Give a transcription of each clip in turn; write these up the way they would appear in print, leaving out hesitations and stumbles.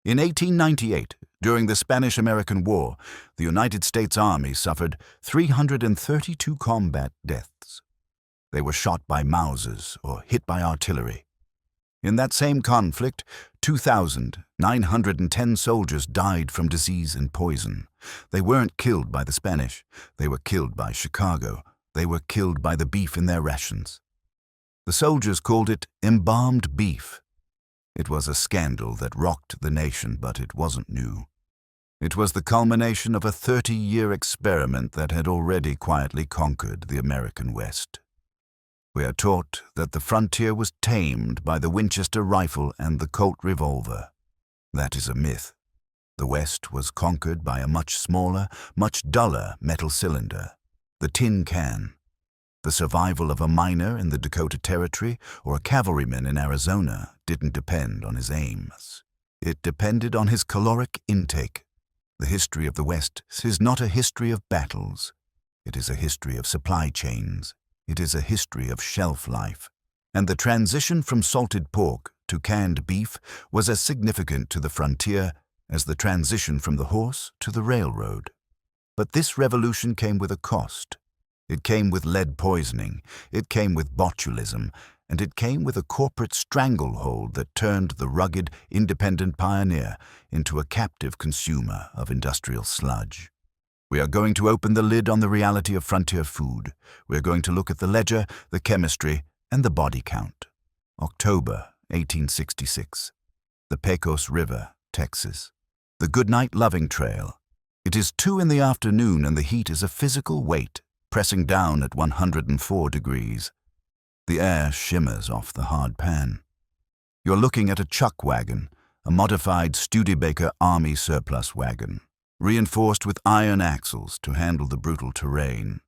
In 1898, during the Spanish-American War, the United States Army suffered 332 combat deaths. They were shot by Mausers or hit by artillery. In that same conflict, 2,910 soldiers died from disease and poison. They weren't killed by the Spanish. They were killed by Chicago. They were killed by the beef in their rations. The soldiers called it embalmed beef. It was a scandal that rocked the nation, but it wasn't new. It was the culmination of a 30-year experiment that had already quietly conquered the American West. We are taught that the frontier was tamed by the Winchester rifle and the Colt revolver. That is a myth. The West was conquered by a much smaller, much duller metal cylinder, the tin can. The survival of a miner in the Dakota Territory or a cavalryman in Arizona didn't depend on his aims. It depended on his caloric intake. The history of the West is not a history of battles. It is a history of supply chains. It is a history of shelf life. And the transition from salted pork to canned beef was as significant to the frontier as the transition from the horse to the railroad. But this revolution came with a cost. It came with lead poisoning, it came with botulism, and it came with a corporate stranglehold that turned the rugged, independent pioneer into a captive consumer of industrial sludge. We are going to open the lid on the reality of frontier food. We are going to look at the ledger, the chemistry, and the body count. October 1866. The Pecos River, Texas. The Goodnight Loving Trail. It is 2 in the afternoon and the heat is a physical weight, pressing down at 104 degrees. The air shimmers off the hard pan. You're looking at a chuck wagon, a modified Studebaker Army surplus wagon, reinforced with iron axles to handle the brutal terrain.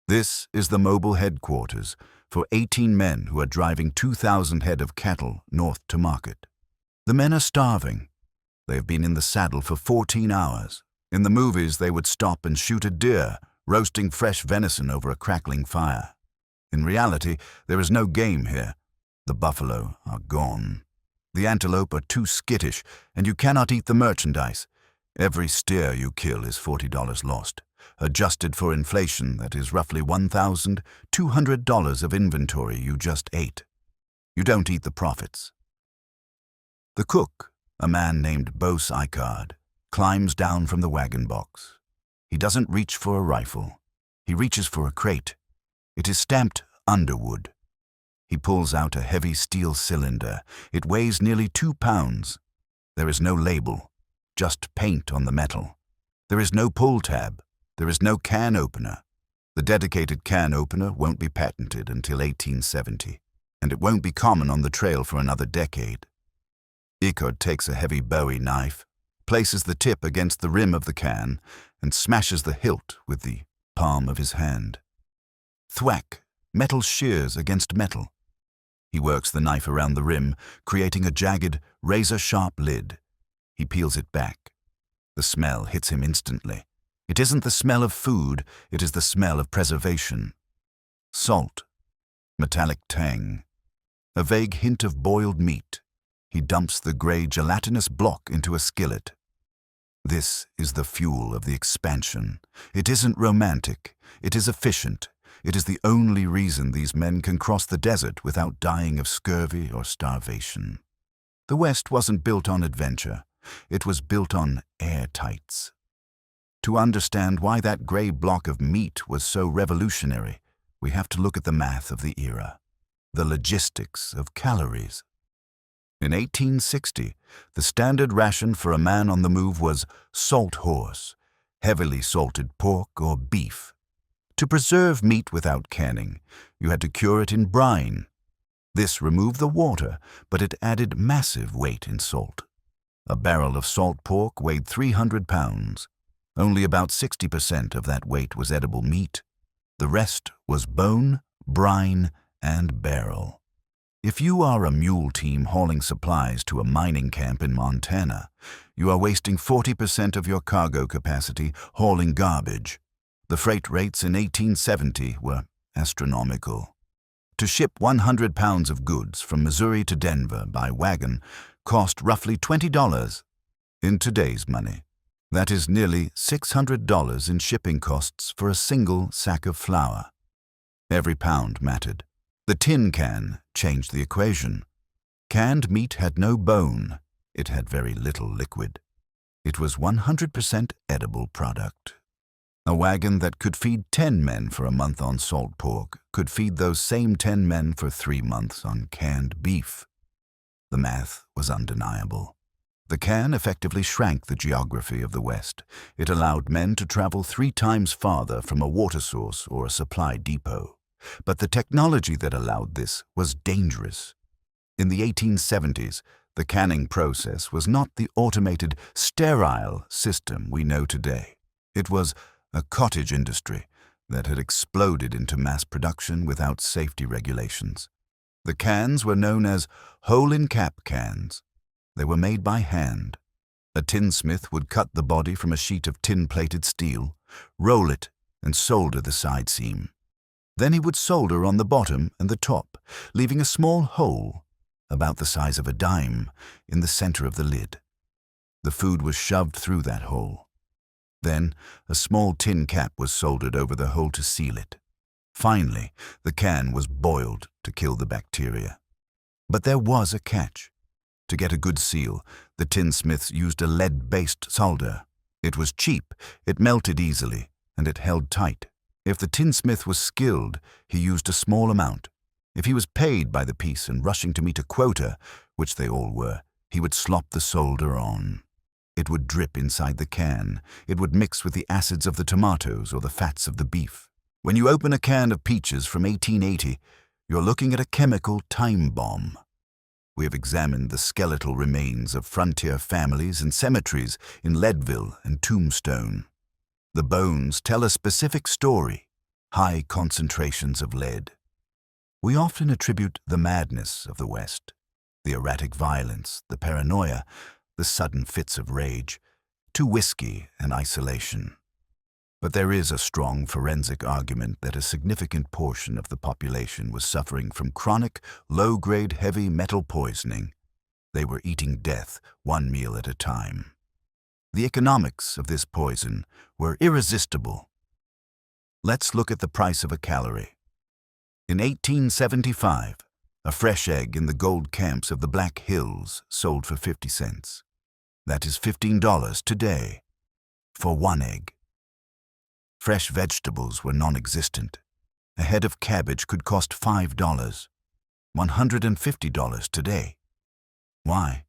This is the mobile headquarters for 18 men who are driving 2,000 head of cattle north to market. The men are starving. They have been in the saddle for 14 hours. In the movies, they would stop and shoot a deer, roasting fresh venison over a crackling fire. In reality, there is no game here. The buffalo are gone. The antelope are too skittish, and you cannot eat the merchandise. Every steer you kill is $40 lost. Adjusted for inflation, that is roughly $1,200 of inventory you just ate. You don't eat the profits. The cook, a man named Bose Icard, climbs down from the wagon box. He doesn't reach for a rifle. He reaches for a crate. It is stamped Underwood. He pulls out a heavy steel cylinder. It weighs nearly 2 pounds. There is no label, just paint on the metal. There is no pull tab. There is no can opener. The dedicated can opener won't be patented until 1870, and it won't be common on the trail for another decade. Icard takes a heavy Bowie knife, places the tip against the rim of the can, and smashes the hilt with the palm of his hand. Thwack, metal shears against metal. He works the knife around the rim, creating a jagged, razor-sharp lid. He peels it back. The smell hits him instantly. It isn't the smell of food, it is the smell of preservation. Salt, metallic tang, a vague hint of boiled meat. He dumps the gray gelatinous block into a skillet. This is the fuel of the expansion. It isn't romantic. It is efficient. It is the only reason these men can cross the desert without dying of scurvy or starvation. The West wasn't built on adventure. It was built on airtights. To understand why that gray block of meat was so revolutionary, we have to look at the math of the era, the logistics of calories. In 1860, the standard ration for a man on the move was salt horse, heavily salted pork or beef. To preserve meat without canning, you had to cure it in brine. This removed the water, but it added massive weight in salt. A barrel of salt pork weighed 300 pounds. Only about 60% of that weight was edible meat. The rest was bone, brine, and barrel. If you are a mule team hauling supplies to a mining camp in Montana, you are wasting 40% of your cargo capacity hauling garbage. The freight rates in 1870 were astronomical. To ship 100 pounds of goods from Missouri to Denver by wagon cost roughly $20. In today's money, that is nearly $600 in shipping costs for a single sack of flour. Every pound mattered. The tin can changed the equation. Canned meat had no bone. It had very little liquid. It was 100% edible product. A wagon that could feed 10 men for a month on salt pork could feed those same 10 men for 3 months on canned beef. The math was undeniable. The can effectively shrank the geography of the West. It allowed men to travel 3 times farther from a water source or a supply depot. But the technology that allowed this was dangerous. In the 1870s, the canning process was not the automated, sterile system we know today. It was a cottage industry that had exploded into mass production without safety regulations. The cans were known as hole-in-cap cans. They were made by hand. A tinsmith would cut the body from a sheet of tin-plated steel, roll it, and solder the side seam. Then he would solder on the bottom and the top, leaving a small hole, about the size of a dime, in the center of the lid. The food was shoved through that hole. Then, a small tin cap was soldered over the hole to seal it. Finally, the can was boiled to kill the bacteria. But there was a catch. To get a good seal, the tinsmiths used a lead-based solder. It was cheap, it melted easily, and it held tight. If the tinsmith was skilled, he used a small amount. If he was paid by the piece and rushing to meet a quota, which they all were, he would slop the solder on. It would drip inside the can. It would mix with the acids of the tomatoes or the fats of the beef. When you open a can of peaches from 1880, you're looking at a chemical time bomb. We have examined the skeletal remains of frontier families and cemeteries in Leadville and Tombstone. The bones tell a specific story, high concentrations of lead. We often attribute the madness of the West, the erratic violence, the paranoia, the sudden fits of rage, to whiskey and isolation. But there is a strong forensic argument that a significant portion of the population was suffering from chronic, low-grade heavy metal poisoning. They were eating death 1 meal at a time. The economics of this poison were irresistible. Let's look at the price of a calorie. In 1875, a fresh egg in the gold camps of the Black Hills sold for 50 cents. That is $15 today for 1 egg. Fresh vegetables were non-existent. A head of cabbage could cost $5, $150 today. Why?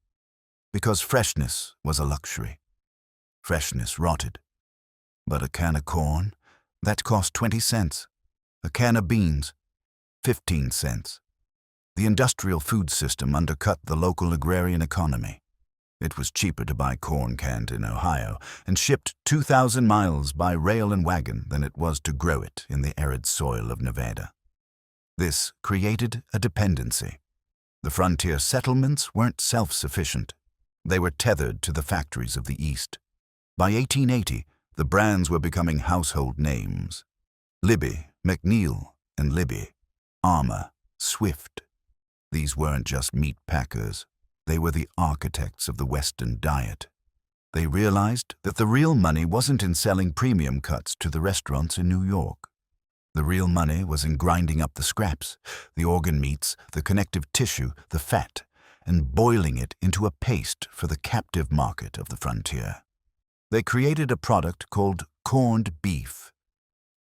Because freshness was a luxury. Freshness rotted. But a can of corn, that cost 20 cents. A can of beans, 15 cents. The industrial food system undercut the local agrarian economy. It was cheaper to buy corn canned in Ohio and shipped 2,000 miles by rail and wagon than it was to grow it in the arid soil of Nevada. This created a dependency. The frontier settlements weren't self-sufficient. They were tethered to the factories of the East. By 1880, the brands were becoming household names. Libby, McNeil, and Libby. Armour, Swift. These weren't just meat packers. They were the architects of the Western diet. They realized that the real money wasn't in selling premium cuts to the restaurants in New York. The real money was in grinding up the scraps, the organ meats, the connective tissue, the fat, and boiling it into a paste for the captive market of the frontier. They created a product called corned beef.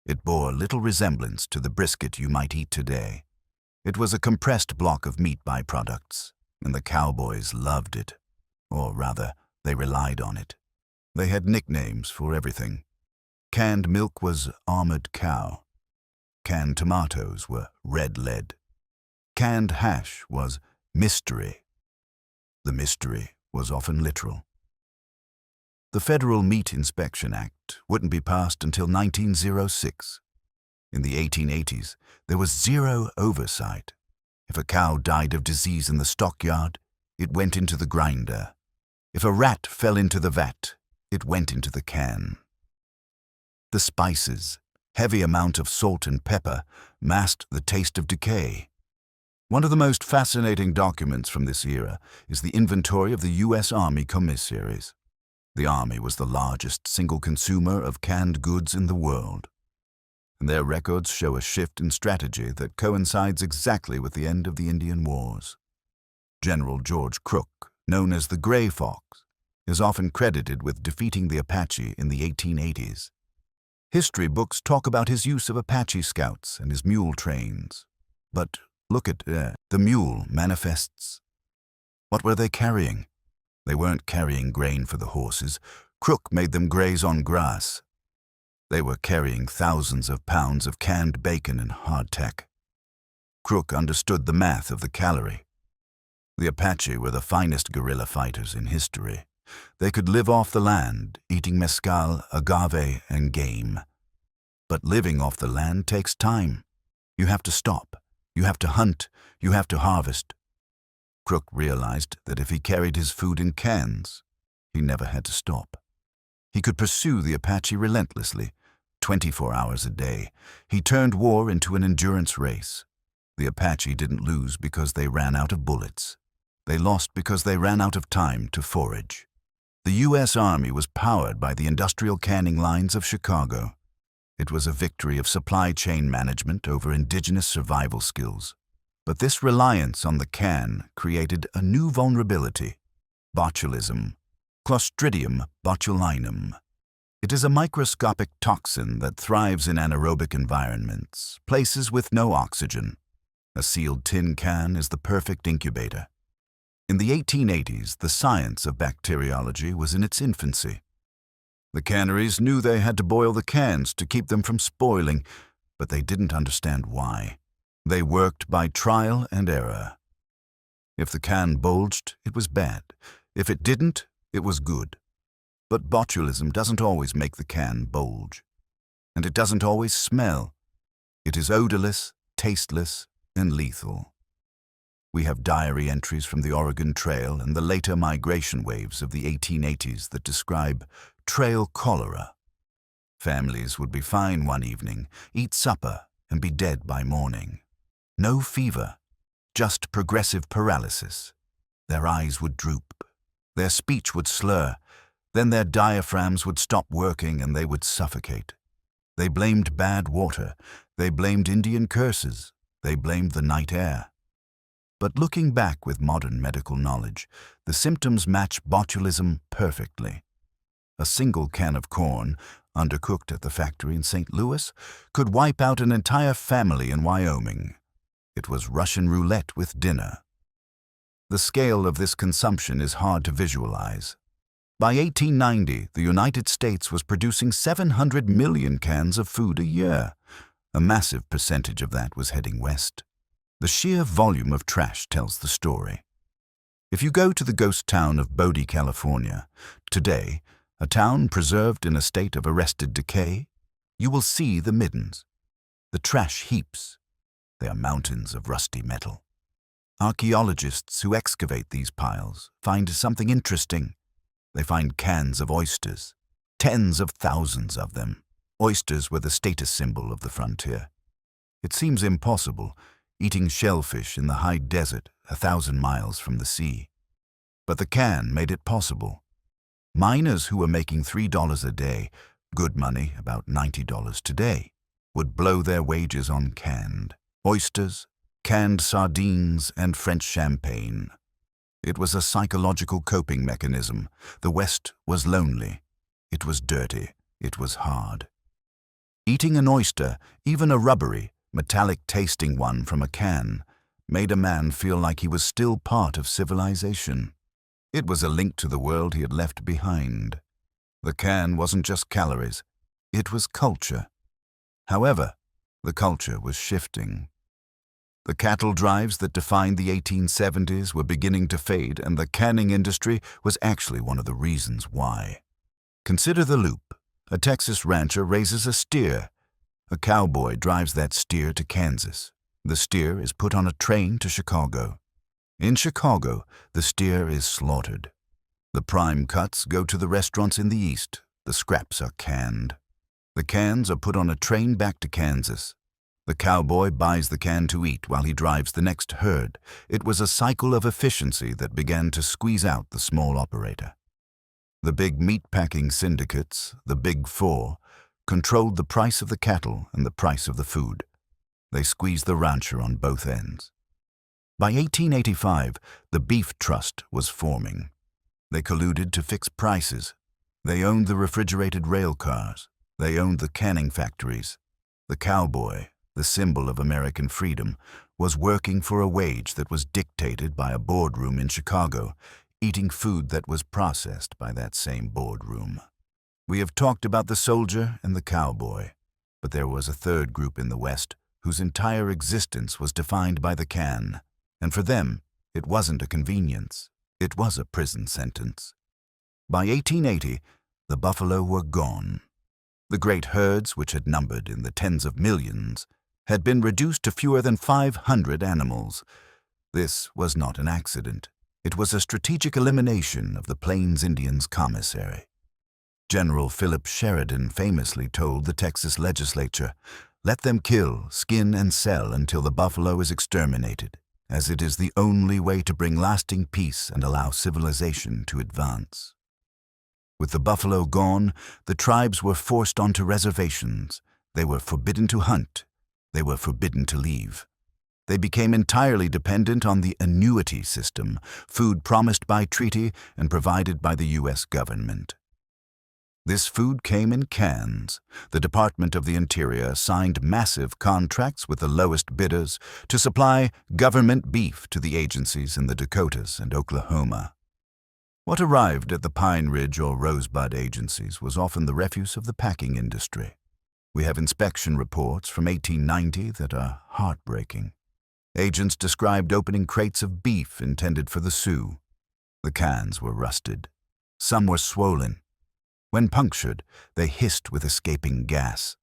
It bore little resemblance to the brisket you might eat today. It was a compressed block of meat byproducts, and the Cowboys loved it. Or rather, they relied on it. They had nicknames for everything. Canned milk was Armored Cow. Canned tomatoes were Red Lead. Canned hash was Mystery. The mystery was often literal. The Federal Meat Inspection Act wouldn't be passed until 1906. In the 1880s, there was zero oversight. If a cow died of disease in the stockyard, it went into the grinder. If a rat fell into the vat, it went into the can. The spices, heavy amount of salt and pepper, masked the taste of decay. One of the most fascinating documents from this era is the inventory of the U.S. Army commissaries. The Army was the largest single consumer of canned goods in the world, and their records show a shift in strategy that coincides exactly with the end of the Indian Wars. General George Crook, known as the Gray Fox, is often credited with defeating the Apache in the 1880s. History books talk about his use of Apache scouts and his mule trains. But look at the mule manifests. What were they carrying? They weren't carrying grain for the horses. Crook made them graze on grass. They were carrying thousands of pounds of canned bacon and hardtack. Crook understood the math of the calorie. The Apache were the finest guerrilla fighters in history. They could live off the land, eating mescal, agave, and game. But living off the land takes time. You have to stop. You have to hunt. You have to harvest. Crook realized that if he carried his food in cans, he never had to stop. He could pursue the Apache relentlessly, 24 hours a day. He turned war into an endurance race. The Apache didn't lose because they ran out of bullets. They lost because they ran out of time to forage. The U.S. Army was powered by the industrial canning lines of Chicago. It was a victory of supply chain management over indigenous survival skills. But this reliance on the can created a new vulnerability: botulism, Clostridium botulinum. It is a microscopic toxin that thrives in anaerobic environments, places with no oxygen. A sealed tin can is the perfect incubator. In the 1880s, the science of bacteriology was in its infancy. The canneries knew they had to boil the cans to keep them from spoiling, but they didn't understand why. They worked by trial and error. If the can bulged, it was bad. If it didn't, it was good. But botulism doesn't always make the can bulge. And it doesn't always smell. It is odorless, tasteless, and lethal. We have diary entries from the Oregon Trail and the later migration waves of the 1880s that describe trail cholera. Families would be fine one evening, eat supper, and be dead by morning. No fever, just progressive paralysis. Their eyes would droop. Their speech would slur. Then their diaphragms would stop working and they would suffocate. They blamed bad water. They blamed Indian curses. They blamed the night air. But looking back with modern medical knowledge, the symptoms match botulism perfectly. A single can of corn, undercooked at the factory in St. Louis, could wipe out an entire family in Wyoming. It was Russian roulette with dinner. The scale of this consumption is hard to visualize. By 1890, the United States was producing 700 million cans of food a year. A massive percentage of that was heading west. The sheer volume of trash tells the story. If you go to the ghost town of Bodie, California, today, a town preserved in a state of arrested decay, you will see the middens, the trash heaps. They are mountains of rusty metal. Archaeologists who excavate these piles find something interesting. They find cans of oysters, tens of thousands of them. Oysters were the status symbol of the frontier. It seems impossible, eating shellfish in the high desert 1,000 miles from the sea. But the can made it possible. Miners who were making $3 a day, good money, about $90 today, would blow their wages on canned oysters, canned sardines, and French champagne. It was a psychological coping mechanism. The West was lonely. It was dirty. It was hard. Eating an oyster, even a rubbery, metallic-tasting one from a can, made a man feel like he was still part of civilization. It was a link to the world he had left behind. The can wasn't just calories. It was culture. However, the culture was shifting. The cattle drives that defined the 1870s were beginning to fade, and the canning industry was actually one of the reasons why. Consider the loop. A Texas rancher raises a steer. A cowboy drives that steer to Kansas. The steer is put on a train to Chicago. In Chicago, the steer is slaughtered. The prime cuts go to the restaurants in the East. The scraps are canned. The cans are put on a train back to Kansas. The cowboy buys the can to eat while he drives the next herd. It was a cycle of efficiency that began to squeeze out the small operator. The big meat-packing syndicates, the Big Four, controlled the price of the cattle and the price of the food. They squeezed the rancher on both ends. By 1885, the Beef Trust was forming. They colluded to fix prices. They owned the refrigerated rail cars. They owned the canning factories. The cowboy, the symbol of American freedom, was working for a wage that was dictated by a boardroom in Chicago, eating food that was processed by that same boardroom. We have talked about the soldier and the cowboy, but there was a third group in the West whose entire existence was defined by the can, and for them, it wasn't a convenience, it was a prison sentence. By 1880, the buffalo were gone. The great herds, which had numbered in the tens of millions, had been reduced to fewer than 500 animals. This was not an accident. It was a strategic elimination of the Plains Indians' commissary. General Philip Sheridan famously told the Texas legislature, "Let them kill, skin, and sell until the buffalo is exterminated, as it is the only way to bring lasting peace and allow civilization to advance." With the buffalo gone, the tribes were forced onto reservations. They were forbidden to hunt. They were forbidden to leave. They became entirely dependent on the annuity system, food promised by treaty and provided by the U.S. government. This food came in cans. The Department of the Interior signed massive contracts with the lowest bidders to supply government beef to the agencies in the Dakotas and Oklahoma. What arrived at the Pine Ridge or Rosebud agencies was often the refuse of the packing industry. We have inspection reports from 1890 that are heartbreaking. Agents described opening crates of beef intended for the Sioux. The cans were rusted. Some were swollen. When punctured, they hissed with escaping gas.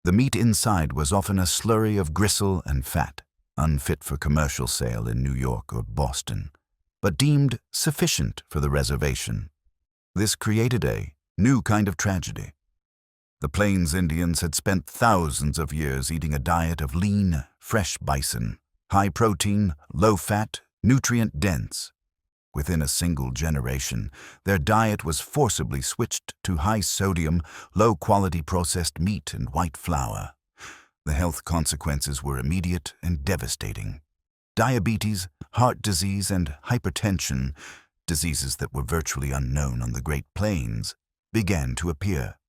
The meat inside was often a slurry of gristle and fat, unfit for commercial sale in New York or Boston, but deemed sufficient for the reservation. This created a new kind of tragedy. The Plains Indians had spent thousands of years eating a diet of lean, fresh bison, high protein, low fat, nutrient dense. Within a single generation, their diet was forcibly switched to high sodium, low quality processed meat and white flour. The health consequences were immediate and devastating. Diabetes, heart disease, and hypertension, diseases that were virtually unknown on the Great Plains, began to appear.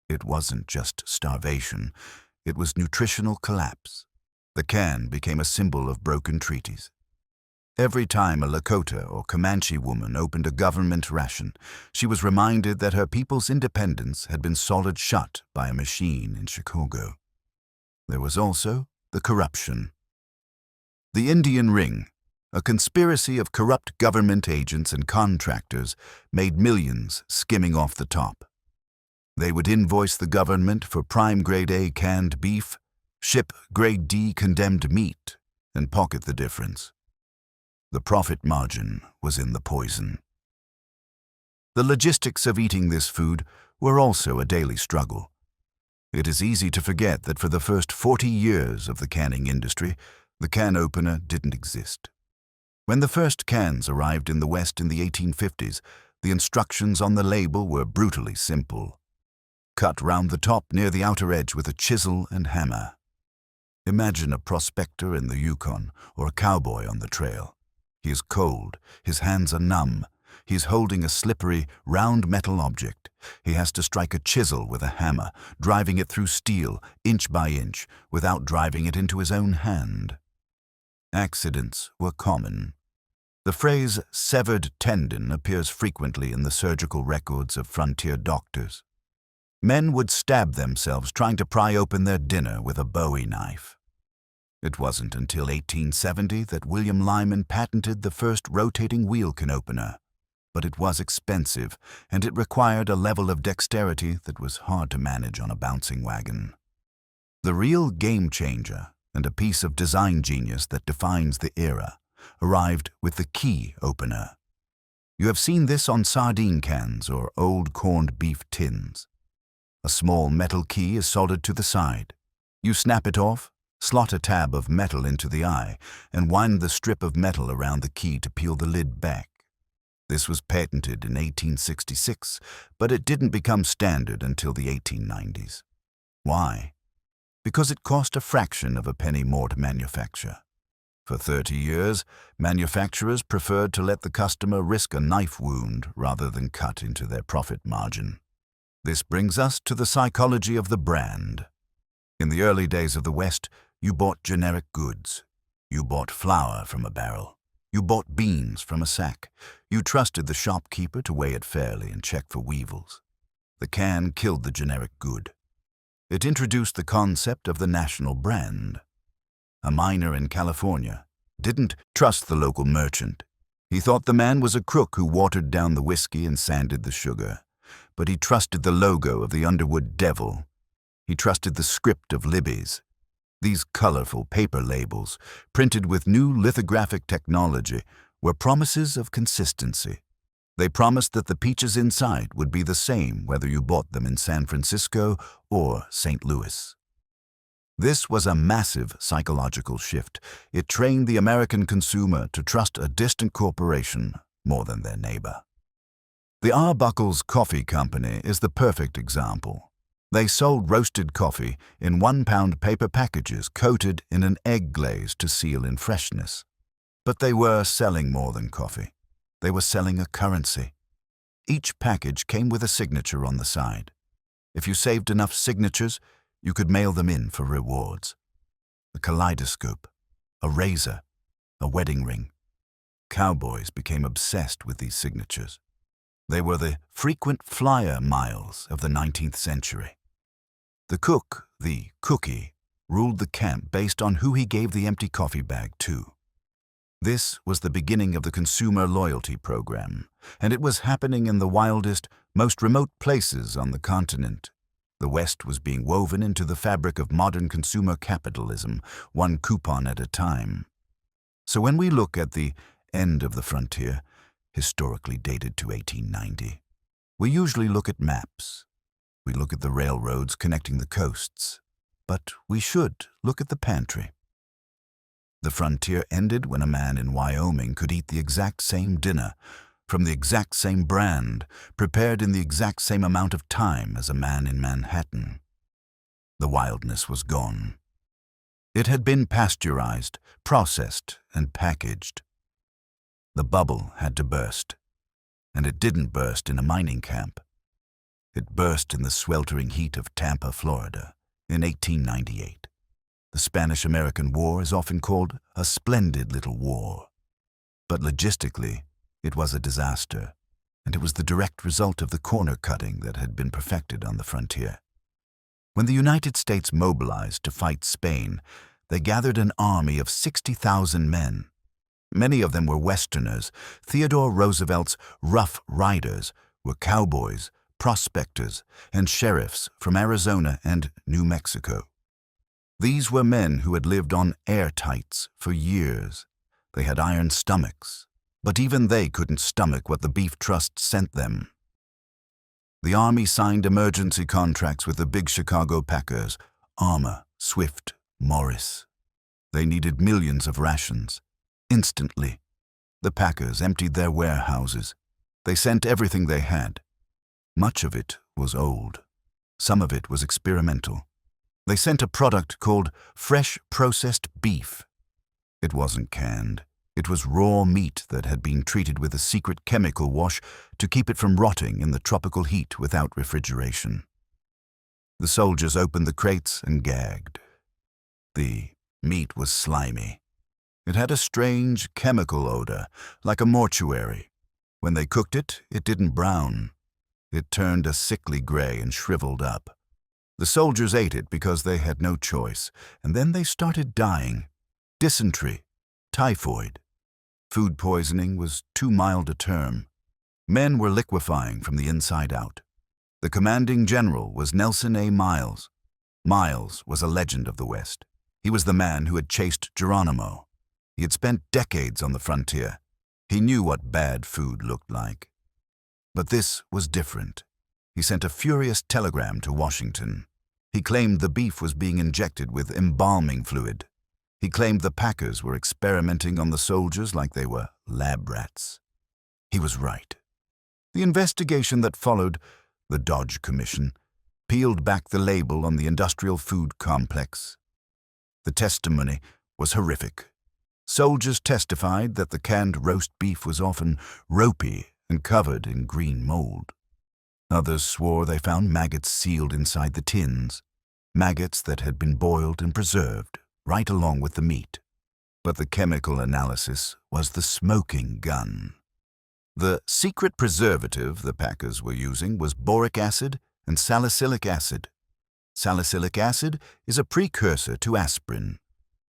It wasn't just starvation, it was nutritional collapse. The can became a symbol of broken treaties. Every time a Lakota or Comanche woman opened a government ration, she was reminded that her people's independence had been swallowed shut by a machine in Chicago. There was also the corruption. The Indian Ring, a conspiracy of corrupt government agents and contractors, made millions skimming off the top. They would invoice the government for prime grade A canned beef, ship grade D condemned meat, and pocket the difference. The profit margin was in the poison. The logistics of eating this food were also a daily struggle. It is easy to forget that for the first 40 years of the canning industry, the can opener didn't exist. When the first cans arrived in the West in the 1850s, the instructions on the label were brutally simple. Cut round the top near the outer edge with a chisel and hammer. Imagine a prospector in the Yukon or a cowboy on the trail. He is cold, his hands are numb. He is holding a slippery, round metal object. He has to strike a chisel with a hammer, driving it through steel, inch by inch, without driving it into his own hand. Accidents were common. The phrase severed tendon appears frequently in the surgical records of frontier doctors. Men would stab themselves trying to pry open their dinner with a Bowie knife. It wasn't until 1870 that William Lyman patented the first rotating wheel can opener, but it was expensive, and it required a level of dexterity that was hard to manage on a bouncing wagon. The real game changer, and a piece of design genius that defines the era, arrived with the key opener. You have seen this on sardine cans or old corned beef tins. A small metal key is soldered to the side. You snap it off, slot a tab of metal into the eye, and wind the strip of metal around the key to peel the lid back. This was patented in 1866, but it didn't become standard until the 1890s. Why? Because it cost a fraction of a penny more to manufacture. For 30 years, manufacturers preferred to let the customer risk a knife wound rather than cut into their profit margin. This brings us to the psychology of the brand. In the early days of the West, you bought generic goods. You bought flour from a barrel. You bought beans from a sack. You trusted the shopkeeper to weigh it fairly and check for weevils. The can killed the generic good. It introduced the concept of the national brand. A miner in California didn't trust the local merchant. He thought the man was a crook who watered down the whiskey and sanded the sugar. But he trusted the logo of the Underwood Devil. He trusted the script of Libby's. These colorful paper labels, printed with new lithographic technology, were promises of consistency. They promised that the peaches inside would be the same whether you bought them in San Francisco or St. Louis. This was a massive psychological shift. It trained the American consumer to trust a distant corporation more than their neighbor. The Arbuckle's Coffee Company is the perfect example. They sold roasted coffee in 1-pound paper packages coated in an egg glaze to seal in freshness. But they were selling more than coffee. They were selling a currency. Each package came with a signature on the side. If you saved enough signatures, you could mail them in for rewards. A kaleidoscope, a razor, a wedding ring. Cowboys became obsessed with these signatures. They were the frequent flyer miles of the 19th century. The cook, the cookie, ruled the camp based on who he gave the empty coffee bag to. This was the beginning of the consumer loyalty program, and it was happening in the wildest, most remote places on the continent. The West was being woven into the fabric of modern consumer capitalism, one coupon at a time. So when we look at the end of the frontier, historically dated to 1890, we usually look at maps. We look at the railroads connecting the coasts. But we should look at the pantry. The frontier ended when a man in Wyoming could eat the exact same dinner, from the exact same brand, prepared in the exact same amount of time as a man in Manhattan. The wildness was gone. It had been pasteurized, processed, and packaged. The bubble had to burst. And it didn't burst in a mining camp. It burst in the sweltering heat of Tampa, Florida, in 1898. The Spanish-American War is often called a splendid little war. But logistically, it was a disaster, and it was the direct result of the corner cutting that had been perfected on the frontier. When the United States mobilized to fight Spain, they gathered an army of 60,000 men. Many of them were Westerners. Theodore Roosevelt's Rough Riders were cowboys, prospectors, and sheriffs from Arizona and New Mexico. These were men who had lived on airtights for years. They had iron stomachs, but even they couldn't stomach what the Beef Trust sent them. The Army signed emergency contracts with the big Chicago packers, Armour, Swift, Morris. They needed millions of rations. Instantly, the packers emptied their warehouses. They sent everything they had. Much of it was old. Some of it was experimental. They sent a product called fresh processed beef. It wasn't canned. It was raw meat that had been treated with a secret chemical wash to keep it from rotting in the tropical heat without refrigeration. The soldiers opened the crates and gagged. The meat was slimy. It had a strange chemical odor, like a mortuary. When they cooked it, it didn't brown. It turned a sickly gray and shriveled up. The soldiers ate it because they had no choice, and then they started dying. Dysentery, typhoid. Food poisoning was too mild a term. Men were liquefying from the inside out. The commanding general was Nelson A. Miles. Miles was a legend of the West. He was the man who had chased Geronimo. He had spent decades on the frontier. He knew what bad food looked like. But this was different. He sent a furious telegram to Washington. He claimed the beef was being injected with embalming fluid. He claimed the packers were experimenting on the soldiers like they were lab rats. He was right. The investigation that followed, the Dodge Commission, peeled back the label on the industrial food complex. The testimony was horrific. Soldiers testified that the canned roast beef was often ropey and covered in green mold. Others swore they found maggots sealed inside the tins, maggots that had been boiled and preserved right along with the meat. But the chemical analysis was the smoking gun. The secret preservative the packers were using was boric acid and salicylic acid. Salicylic acid is a precursor to aspirin.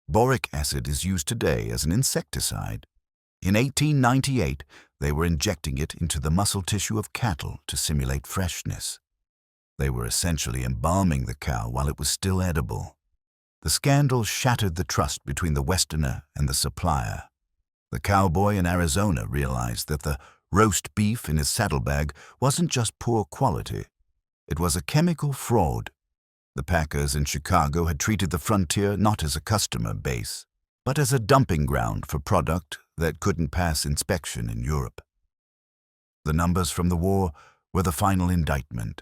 Boric acid is used today as an insecticide. In 1898, they were injecting it into the muscle tissue of cattle to simulate freshness. They were essentially embalming the cow while it was still edible. The scandal shattered the trust between the Westerner and the supplier. The cowboy in Arizona realized that the roast beef in his saddlebag wasn't just poor quality. It was a chemical fraud. The packers in Chicago had treated the frontier not as a customer base, but as a dumping ground for product that couldn't pass inspection in Europe. The numbers from the war were the final indictment.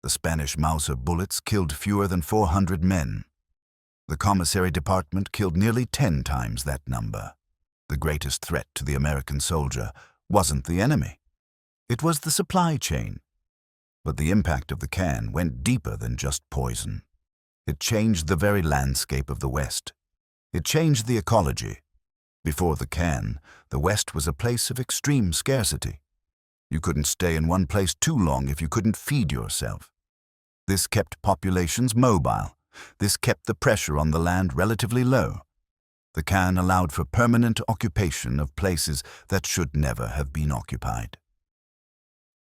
The Spanish Mauser bullets killed fewer than 400 men. The commissary department killed nearly 10 times that number. The greatest threat to the American soldier wasn't the enemy. It was the supply chain. But the impact of the can went deeper than just poison. It changed the very landscape of the West. It changed the ecology. Before the can, the West was a place of extreme scarcity. You couldn't stay in one place too long if you couldn't feed yourself. This kept populations mobile. This kept the pressure on the land relatively low. The can allowed for permanent occupation of places that should never have been occupied.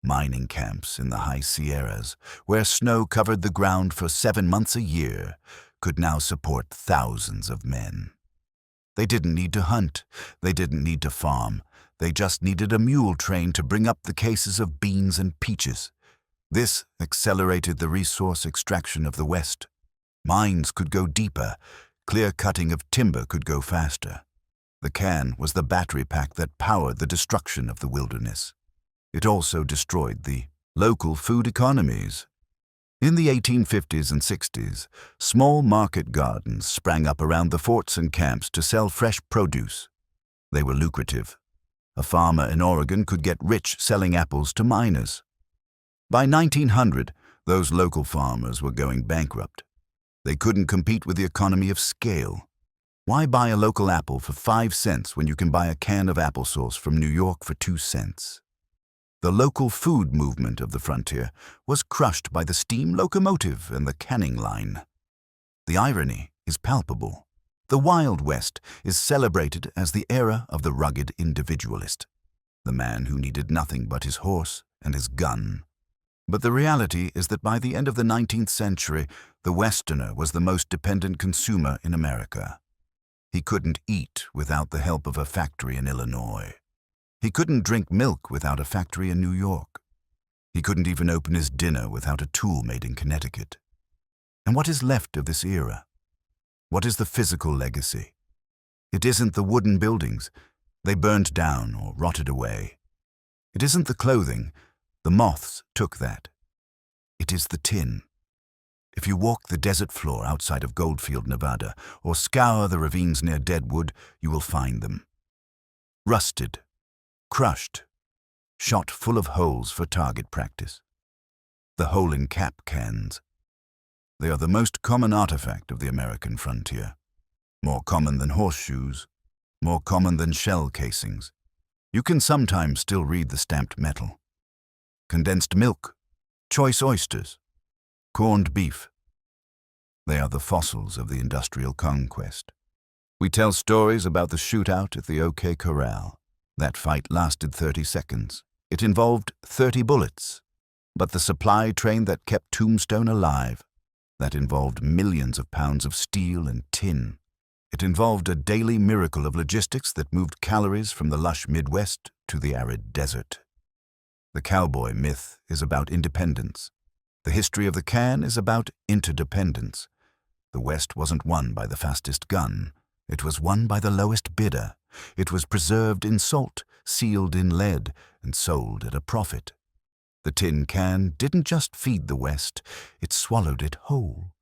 Mining camps in the high Sierras, where snow covered the ground for 7 months a year, could now support thousands of men. They didn't need to hunt. They didn't need to farm. They just needed a mule train to bring up the cases of beans and peaches. This accelerated the resource extraction of the West. Mines could go deeper. Clear-cutting of timber could go faster. The can was the battery pack that powered the destruction of the wilderness. It also destroyed the local food economies. In the 1850s and 60s, small market gardens sprang up around the forts and camps to sell fresh produce. They were lucrative. A farmer in Oregon could get rich selling apples to miners. By 1900, those local farmers were going bankrupt. They couldn't compete with the economy of scale. Why buy a local apple for 5 cents when you can buy a can of applesauce from New York for 2 cents? The local food movement of the frontier was crushed by the steam locomotive and the canning line. The irony is palpable. The Wild West is celebrated as the era of the rugged individualist, the man who needed nothing but his horse and his gun. But the reality is that by the end of the 19th century, the Westerner was the most dependent consumer in America. He couldn't eat without the help of a factory in Illinois. He couldn't drink milk without a factory in New York. He couldn't even open his dinner without a tool made in Connecticut. And what is left of this era? What is the physical legacy? It isn't the wooden buildings. They burned down or rotted away. It isn't the clothing. The moths took that. It is the tin. If you walk the desert floor outside of Goldfield, Nevada, or scour the ravines near Deadwood, you will find them. Rusted, crushed, shot full of holes for target practice. The hole-in-cap cans. They are the most common artifact of the American frontier. More common than horseshoes, more common than shell casings. You can sometimes still read the stamped metal. Condensed milk, choice oysters, corned beef. They are the fossils of the industrial conquest. We tell stories about the shootout at the OK Corral. That fight lasted 30 seconds. It involved 30 bullets. But the supply train that kept Tombstone alive, that involved millions of pounds of steel and tin. It involved a daily miracle of logistics that moved calories from the lush Midwest to the arid desert. The cowboy myth is about independence. The history of the can is about interdependence. The West wasn't won by the fastest gun. It was won by the lowest bidder. It was preserved in salt, sealed in lead, and sold at a profit. The tin can didn't just feed the West, it swallowed it whole.